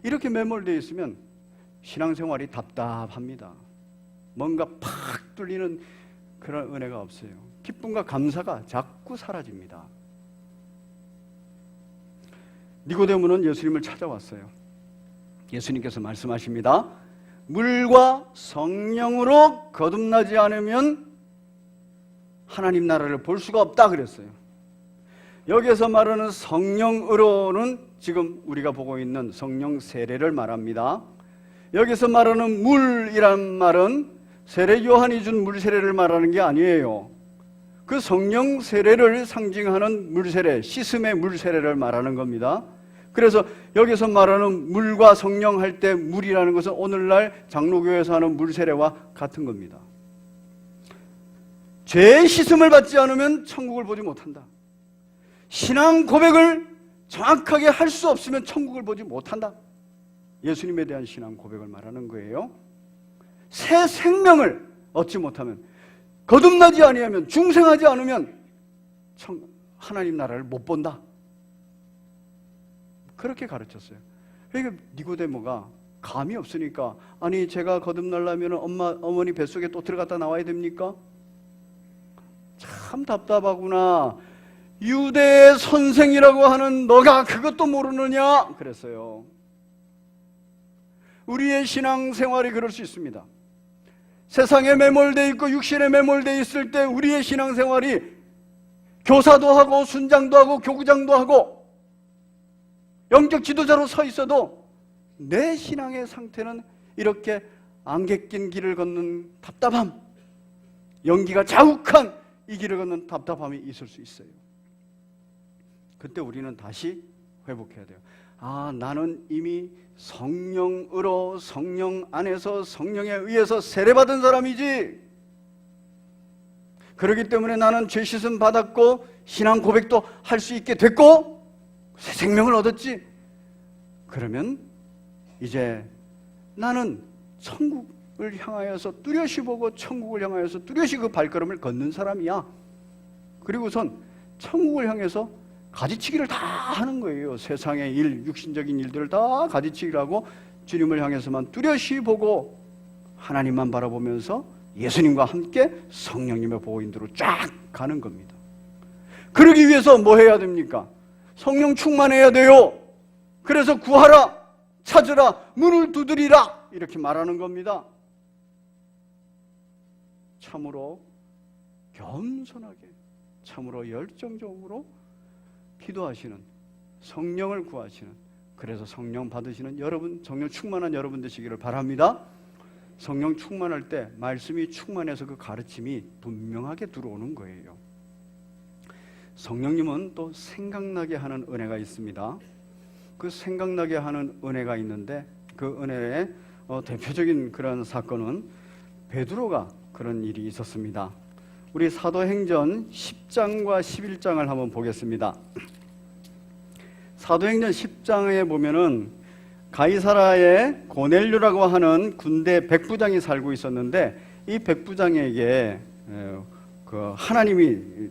A: 이렇게 매몰되어 있으면 신앙생활이 답답합니다. 뭔가 팍 뚫리는 그런 은혜가 없어요. 기쁨과 감사가 자꾸 사라집니다. 니고데모는 예수님을 찾아왔어요. 예수님께서 말씀하십니다. 물과 성령으로 거듭나지 않으면 하나님 나라를 볼 수가 없다 그랬어요. 여기에서 말하는 성령으로는 지금 우리가 보고 있는 성령 세례를 말합니다. 여기서 말하는 물이란 말은 세례 요한이 준 물 세례를 말하는 게 아니에요. 그 성령 세례를 상징하는 물 세례, 씻음의 물 세례를 말하는 겁니다. 그래서 여기서 말하는 물과 성령 할 때 물이라는 것은 오늘날 장로교에서 하는 물 세례와 같은 겁니다. 죄의 씻음을 받지 않으면 천국을 보지 못한다. 신앙 고백을 정확하게 할 수 없으면 천국을 보지 못한다. 예수님에 대한 신앙 고백을 말하는 거예요. 새 생명을 얻지 못하면 거듭나지 아니하면, 중생하지 않으면 하나님 나라를 못 본다. 그렇게 가르쳤어요. 그러니까 니고데모가 감이 없으니까, 아니 제가 거듭나려면 어머니 뱃속에 또 들어갔다 나와야 됩니까? 참 답답하구나. 유대의 선생이라고 하는 너가 그것도 모르느냐? 그랬어요. 우리의 신앙생활이 그럴 수 있습니다. 세상에 매몰되어 있고 육신에 매몰되어 있을 때 우리의 신앙생활이 교사도 하고 순장도 하고 교구장도 하고 영적 지도자로 서 있어도 내 신앙의 상태는 이렇게 안개 낀 길을 걷는 답답함, 연기가 자욱한 이 길을 걷는 답답함이 있을 수 있어요. 그때 우리는 다시 회복해야 돼요. 아, 나는 이미 성령으로, 성령 안에서 성령에 의해서 세례받은 사람이지. 그렇기 때문에 나는 죄 씻음 받았고 신앙 고백도 할 수 있게 됐고 새 생명을 얻었지. 그러면 이제 나는 천국을 향하여서 뚜렷이 보고 천국을 향하여서 뚜렷이 그 발걸음을 걷는 사람이야. 그리고선 천국을 향해서 가지치기를 다 하는 거예요. 세상의 일, 육신적인 일들을 다 가지치기를 하고 주님을 향해서만 뚜렷이 보고 하나님만 바라보면서 예수님과 함께 성령님의 보호인도로 쫙 가는 겁니다. 그러기 위해서 뭐 해야 됩니까? 성령 충만해야 돼요. 그래서 구하라, 찾으라, 문을 두드리라 이렇게 말하는 겁니다. 참으로 겸손하게, 참으로 열정적으로 기도하시는, 성령을 구하시는, 그래서 성령 받으시는 여러분, 성령 충만한 여러분 되시기를 바랍니다. 성령 충만할 때 말씀이 충만해서 그 가르침이 분명하게 들어오는 거예요. 성령님은 또 생각나게 하는 은혜가 있습니다. 그 생각나게 하는 은혜가 있는데 그 은혜의 대표적인 그런 사건은 베드로가 그런 일이 있었습니다. 우리 사도행전 10장과 11장을 한번 보겠습니다. 사도행전 10장에 보면은 가이사라에 고넬료라고 하는 군대 백부장이 살고 있었는데 이 백부장에게 그 하나님이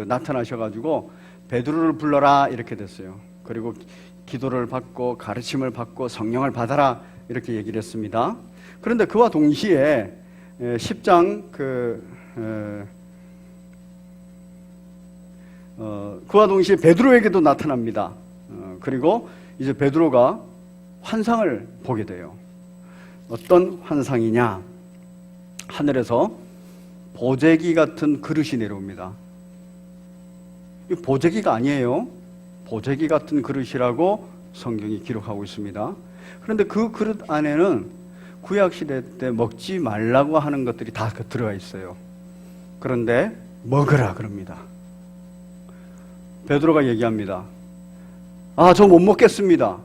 A: 나타나셔가지고 베드로를 불러라 이렇게 됐어요. 그리고 기도를 받고 가르침을 받고 성령을 받아라 이렇게 얘기를 했습니다. 그런데 그와 동시에 10장 그와 동시에 베드로에게도 나타납니다. 그리고 이제 베드로가 환상을 보게 돼요. 어떤 환상이냐? 하늘에서 보재기 같은 그릇이 내려옵니다. 이 보재기가 아니에요. 보재기 같은 그릇이라고 성경이 기록하고 있습니다. 그런데 그 그릇 안에는 구약시대 때 먹지 말라고 하는 것들이 다 들어가 있어요. 그런데 먹으라 그럽니다. 베드로가 얘기합니다. 아, 저 못 먹겠습니다.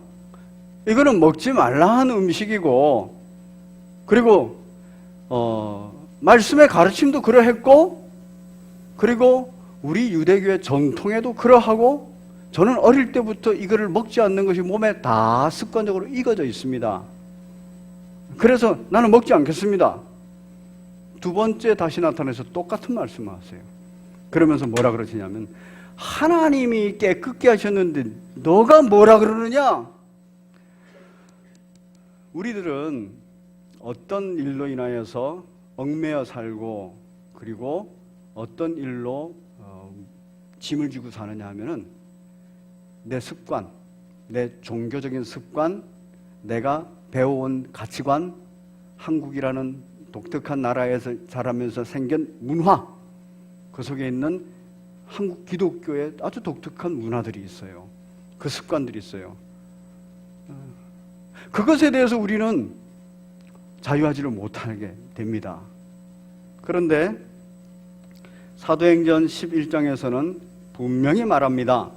A: 이거는 먹지 말라 하는 음식이고, 그리고 말씀의 가르침도 그러했고, 그리고 우리 유대교의 전통에도 그러하고, 저는 어릴 때부터 이거를 먹지 않는 것이 몸에 다 습관적으로 익어져 있습니다. 그래서 나는 먹지 않겠습니다. 두 번째 다시 나타나서 똑같은 말씀을 하세요. 그러면서 뭐라 그러시냐면, 하나님이 깨끗게 하셨는데 너가 뭐라 그러느냐? 우리들은 어떤 일로 인하여서 얽매여 살고, 그리고 어떤 일로 짐을 지고 사느냐 하면은 내 습관, 내 종교적인 습관, 내가 배워온 가치관, 한국이라는 독특한 나라에서 자라면서 생긴 문화, 그 속에 있는 한국 기독교의 아주 독특한 문화들이 있어요. 그 습관들이 있어요. 그것에 대해서 우리는 자유하지를 못하게 됩니다. 그런데 사도행전 11장에서는 분명히 말합니다.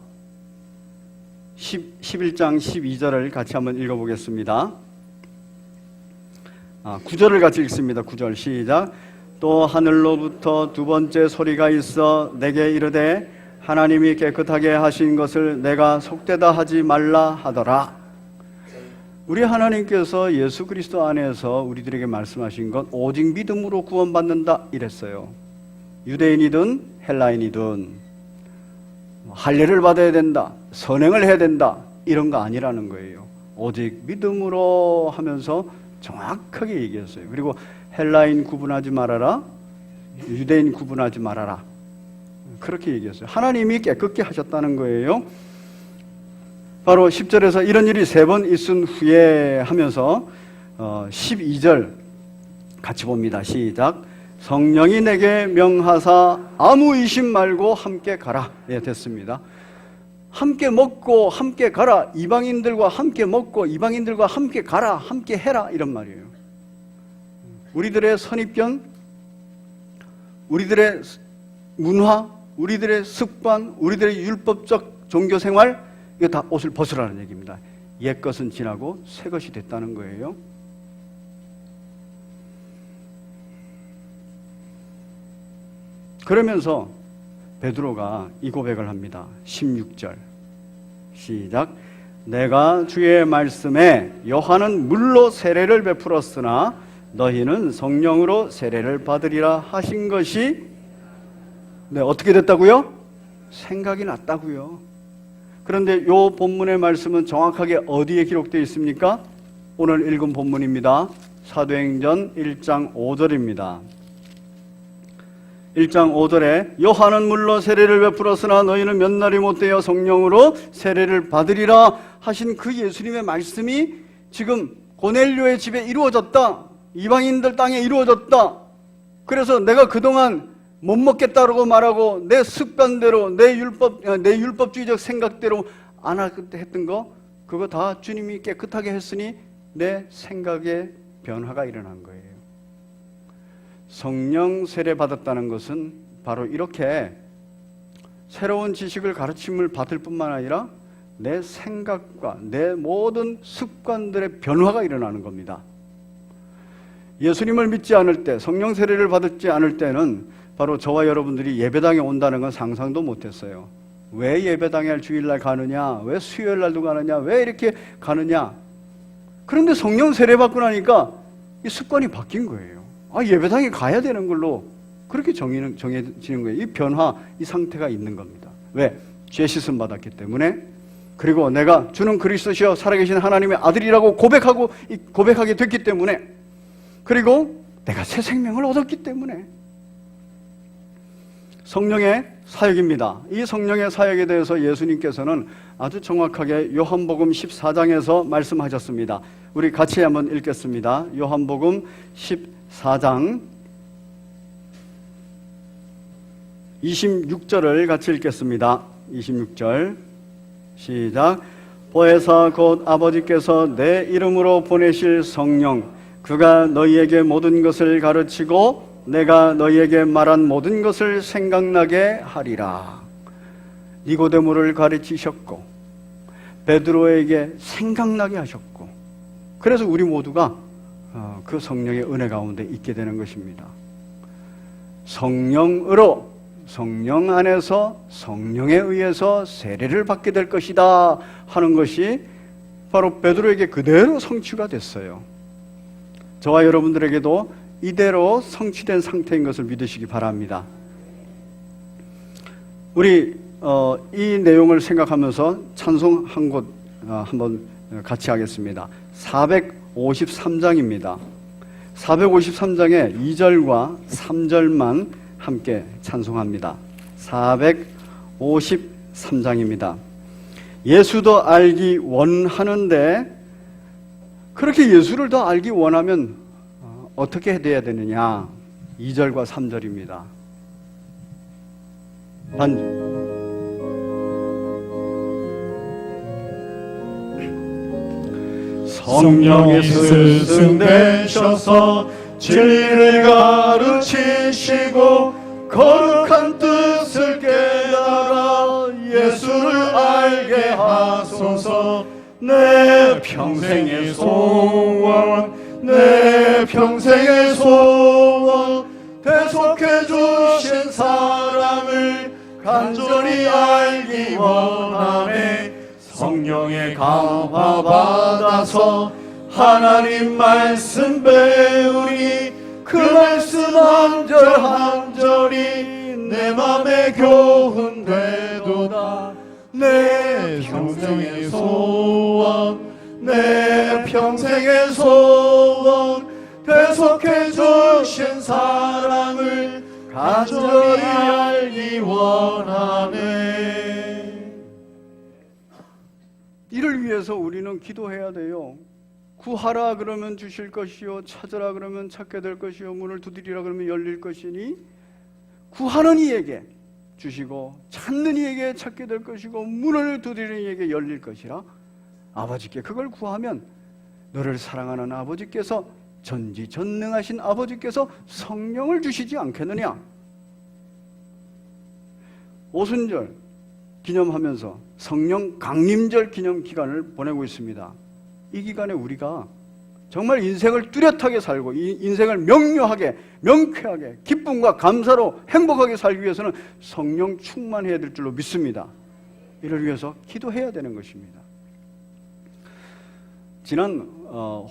A: 11장 12절을 같이 한번 읽어보겠습니다. 9절을 같이 읽습니다. 9절 시작. 또 하늘로부터 두 번째 소리가 있어 내게 이르되 하나님이 깨끗하게 하신 것을 내가 속되다 하지 말라 하더라. 우리 하나님께서 예수 그리스도 안에서 우리들에게 말씀하신 것 오직 믿음으로 구원받는다 이랬어요. 유대인이든 헬라인이든 할례를 받아야 된다, 선행을 해야 된다, 이런 거 아니라는 거예요. 오직 믿음으로 하면서 정확하게 얘기했어요. 그리고 헬라인 구분하지 말아라, 유대인 구분하지 말아라, 그렇게 얘기했어요. 하나님이 깨끗게 하셨다는 거예요. 바로 10절에서 이런 일이 3번 있은 후에 하면서 12절 같이 봅니다. 시작. 성령이 내게 명하사 아무 의심 말고 함께 가라. 예, 됐습니다. 함께 먹고 함께 가라. 이방인들과 함께 먹고 이방인들과 함께 가라. 함께 해라. 이런 말이에요. 우리들의 선입견, 우리들의 문화, 우리들의 습관, 우리들의 율법적 종교생활, 이거 다 옷을 벗으라는 얘기입니다. 옛 것은 지나고 새 것이 됐다는 거예요. 그러면서 베드로가 이 고백을 합니다. 16절 시작. 내가 주의 말씀에 요한은 물로 세례를 베풀었으나 너희는 성령으로 세례를 받으리라 하신 것이 어떻게 됐다고요? 생각이 났다고요. 그런데 이 본문의 말씀은 정확하게 어디에 기록되어 있습니까? 오늘 읽은 본문입니다. 사도행전 1장 5절입니다. 1장 5절에 요한은 물로 세례를 베풀었으나 너희는 몇 날이 못되어 성령으로 세례를 받으리라 하신 그 예수님의 말씀이 지금 고넬료의 집에 이루어졌다. 이방인들 땅에 이루어졌다. 그래서 내가 그동안 못 먹겠다라고 말하고 내 습관대로 내 율법주의적 생각대로 안 했던 거, 그거 다 주님이 깨끗하게 했으니 내 생각에 변화가 일어난 거예요. 성령 세례 받았다는 것은 바로 이렇게 새로운 지식을 가르침을 받을 뿐만 아니라 내 생각과 내 모든 습관들의 변화가 일어나는 겁니다. 예수님을 믿지 않을 때, 성령 세례를 받지 않을 때는 바로 저와 여러분들이 예배당에 온다는 건 상상도 못했어요. 왜 예배당에 주일날 가느냐, 왜 수요일날도 가느냐, 왜 이렇게 가느냐. 그런데 성령 세례 받고 나니까 이 습관이 바뀐 거예요. 예배당에 가야 되는 걸로 그렇게 정해지는 거예요. 이 변화, 이 상태가 있는 겁니다. 왜? 죄 씻음 받았기 때문에, 그리고 내가 주는 그리스도시여 살아계신 하나님의 아들이라고 고백하게 됐기 때문에, 그리고 내가 새 생명을 얻었기 때문에. 성령의 사역입니다. 이 성령의 사역에 대해서 예수님께서는 아주 정확하게 요한복음 14장에서 말씀하셨습니다. 우리 같이 한번 읽겠습니다. 요한복음 14장 26절을 같이 읽겠습니다. 26절 시작. 보혜사 곧 아버지께서 내 이름으로 보내실 성령, 그가 너희에게 모든 것을 가르치고 내가 너희에게 말한 모든 것을 생각나게 하리라. 니고데모를 가르치셨고 베드로에게 생각나게 하셨고, 그래서 우리 모두가 그 성령의 은혜 가운데 있게 되는 것입니다. 성령으로, 성령 안에서 성령에 의해서 세례를 받게 될 것이다 하는 것이 바로 베드로에게 그대로 성취가 됐어요. 저와 여러분들에게도 이대로 성취된 상태인 것을 믿으시기 바랍니다. 우리 이 내용을 생각하면서 찬송 한 곳 한번 같이 하겠습니다. 453장입니다. 453장의 2절과 3절만 함께 찬송합니다. 453장입니다. 예수도 알기 원하는데, 그렇게 예수를 더 알기 원하면 어떻게 돼야 되느냐? 2절과 3절입니다.
B: 성령이 스승되셔서 진리를 가르치시고 거룩한 뜻을 깨달아 예수를 알게 하소서. 내 평생의 소원, 내 평생의 소원, 대속해 주신 사랑을 간절히 알기 원하네. 성령의 강화 받아서 하나님 말씀 배우니 그 그 말씀 한 절 한 절이 내 맘에 교훈되도다. 내 평생의 소원, 내 평생의 소원, 대속해 주신 사랑을 간절히 알기 원하네.
A: 이를 위해서 우리는 기도해야 돼요. 구하라 그러면 주실 것이요, 찾으라 그러면 찾게 될 것이요, 문을 두드리라 그러면 열릴 것이니, 구하는 이에게 주시고 찾는 이에게 찾게 될 것이고 문을 두드리는 이에게 열릴 것이라. 아버지께 그걸 구하면 너를 사랑하는 아버지께서, 전지전능하신 아버지께서 성령을 주시지 않겠느냐. 오순절 기념하면서 성령 강림절 기념 기간을 보내고 있습니다. 이 기간에 우리가 정말 인생을 뚜렷하게 살고 이 인생을 명료하게, 명쾌하게, 기쁨과 감사로 행복하게 살기 위해서는 성령 충만해야 될 줄로 믿습니다. 이를 위해서 기도해야 되는 것입니다. 지난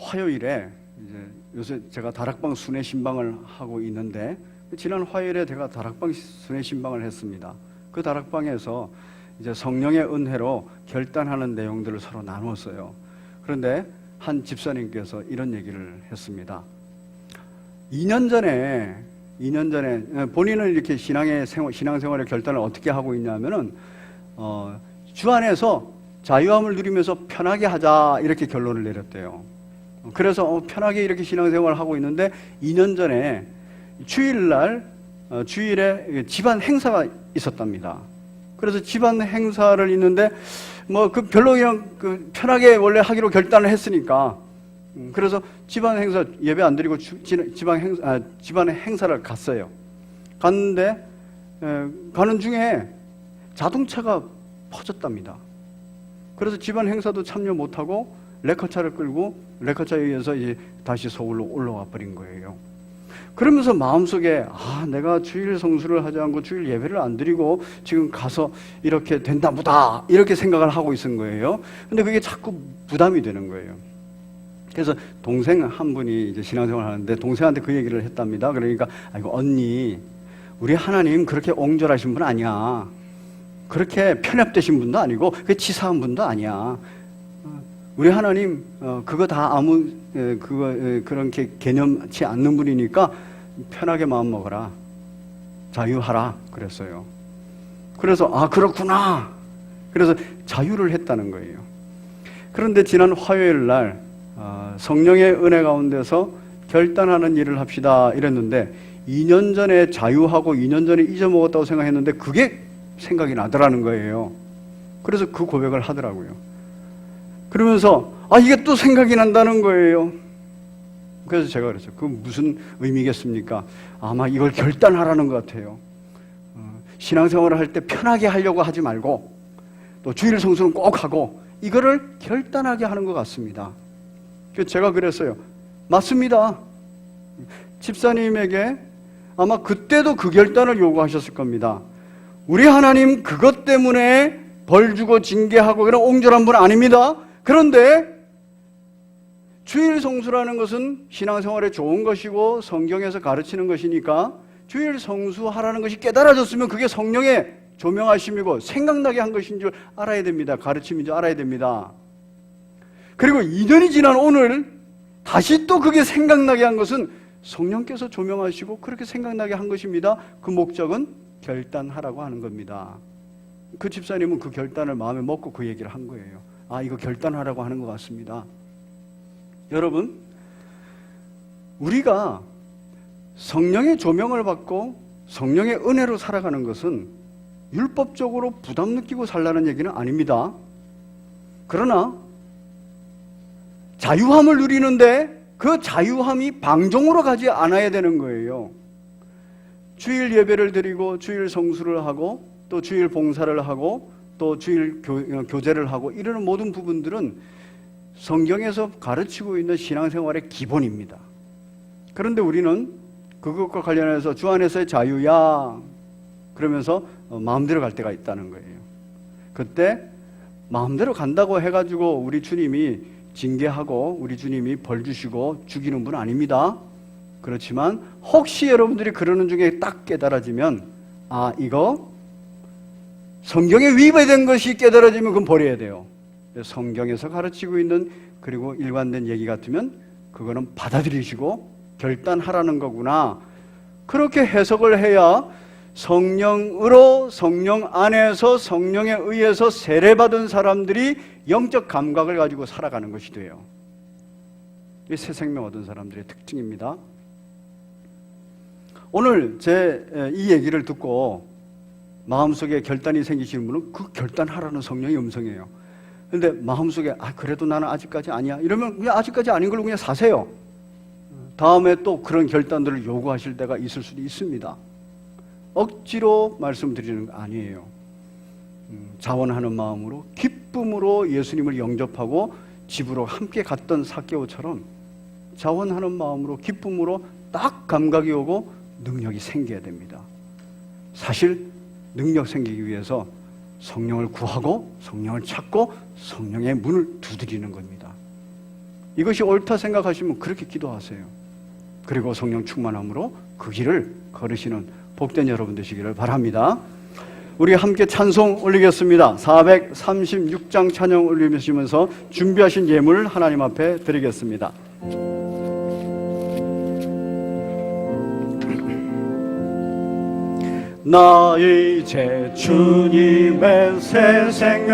A: 화요일에, 이제 요새 제가 다락방 순회 신방을 하고 있는데, 지난 화요일에 제가 다락방 순회 신방을 했습니다. 그 다락방에서 이제 성령의 은혜로 결단하는 내용들을 서로 나누었어요. 그런데 한 집사님께서 이런 얘기를 했습니다. 2년 전에 본인은 이렇게 신앙생활의 결단을 어떻게 하고 있냐면은 주 안에서 자유함을 누리면서 편하게 하자, 이렇게 결론을 내렸대요. 그래서 편하게 이렇게 신앙생활을 하고 있는데 2년 전에 주일에 집안 행사가 있었답니다. 그래서 집안 행사를 있는데 별로 그냥 편하게 원래 하기로 결단을 했으니까, 그래서 집안 행사 예배 안 드리고 집안 행사를 갔어요. 갔는데 가는 중에 자동차가 퍼졌답니다. 그래서 집안 행사도 참여 못하고 레커차를 끌고 레커차에 의해서 이제 다시 서울로 올라와 버린 거예요. 그러면서 마음속에 내가 주일 성수를 하지 않고 주일 예배를 안 드리고 지금 가서 이렇게 된다 보다, 이렇게 생각을 하고 있은 거예요. 근데 그게 자꾸 부담이 되는 거예요. 그래서 동생 한 분이 이제 신앙생활을 하는데 동생한테 그 얘기를 했답니다. 그러니까 아이고 언니, 우리 하나님 그렇게 옹졸하신 분 아니야. 그렇게 편협되신 분도 아니고 그 치사한 분도 아니야. 우리 하나님 그거 다 아무 그런 게 개념치 않는 분이니까 편하게 마음 먹어라, 자유하라 그랬어요. 그래서 그렇구나. 그래서 자유를 했다는 거예요. 그런데 지난 화요일 날 성령의 은혜 가운데서 결단하는 일을 합시다 이랬는데, 2년 전에 자유하고 2년 전에 잊어먹었다고 생각했는데 그게 생각이 나더라는 거예요. 그래서 그 고백을 하더라고요. 그러면서 이게 또 생각이 난다는 거예요. 그래서 제가 그랬어요. 그 무슨 의미겠습니까? 아마 이걸 결단하라는 것 같아요. 신앙생활을 할 때 편하게 하려고 하지 말고 또 주일 성수는 꼭 하고 이거를 결단하게 하는 것 같습니다. 그래서 제가 그랬어요. 맞습니다. 집사님에게 아마 그때도 그 결단을 요구하셨을 겁니다. 우리 하나님 그것 때문에 벌 주고 징계하고 그런 옹졸한 분 아닙니다. 그런데 주일 성수라는 것은 신앙생활에 좋은 것이고 성경에서 가르치는 것이니까 주일 성수하라는 것이 깨달아졌으면 그게 성령의 조명하심이고 생각나게 한 것인 줄 알아야 됩니다. 가르침인 줄 알아야 됩니다. 그리고 2년이 지난 오늘 다시 또 그게 생각나게 한 것은 성령께서 조명하시고 그렇게 생각나게 한 것입니다. 그 목적은 결단하라고 하는 겁니다. 그 집사님은 그 결단을 마음에 먹고 그 얘기를 한 거예요. 이거 결단하라고 하는 것 같습니다. 여러분, 우리가 성령의 조명을 받고 성령의 은혜로 살아가는 것은 율법적으로 부담 느끼고 살라는 얘기는 아닙니다. 그러나 자유함을 누리는데 그 자유함이 방종으로 가지 않아야 되는 거예요. 주일 예배를 드리고 주일 성수를 하고 또 주일 봉사를 하고 또 주일 교제를 하고 이러는 모든 부분들은 성경에서 가르치고 있는 신앙생활의 기본입니다. 그런데 우리는 그것과 관련해서 주 안에서의 자유야 그러면서 마음대로 갈 때가 있다는 거예요. 그때 마음대로 간다고 해가지고 우리 주님이 징계하고 우리 주님이 벌 주시고 죽이는 분 아닙니다. 그렇지만 혹시 여러분들이 그러는 중에 딱 깨달아지면 이거 성경에 위배된 것이 깨달아지면 그건 버려야 돼요. 성경에서 가르치고 있는 그리고 일관된 얘기 같으면 그거는 받아들이시고 결단하라는 거구나. 그렇게 해석을 해야 성령으로 성령 안에서 성령에 의해서 세례받은 사람들이 영적 감각을 가지고 살아가는 것이 돼요. 이게 새 생명 얻은 사람들의 특징입니다. 오늘 제 이 얘기를 듣고 마음속에 결단이 생기시는 분은 그 결단하라는 성령의 음성이에요. 근데 마음속에 그래도 나는 아직까지 아니야 이러면 그냥 아직까지 아닌 걸로 그냥 사세요. 다음에 또 그런 결단들을 요구하실 때가 있을 수도 있습니다. 억지로 말씀드리는 거 아니에요. 자원하는 마음으로 기쁨으로 예수님을 영접하고 집으로 함께 갔던 삭개오처럼 자원하는 마음으로 기쁨으로 딱 감각이 오고 능력이 생겨야 됩니다. 사실 능력 생기기 위해서 성령을 구하고 성령을 찾고 성령의 문을 두드리는 겁니다. 이것이 옳다 생각하시면 그렇게 기도하세요. 그리고 성령 충만함으로 그 길을 걸으시는 복된 여러분 되시기를 바랍니다. 우리 함께 찬송 올리겠습니다. 436장 찬양 올리시면서 준비하신 예물 하나님 앞에 드리겠습니다. 나 이제 주님의 새 생명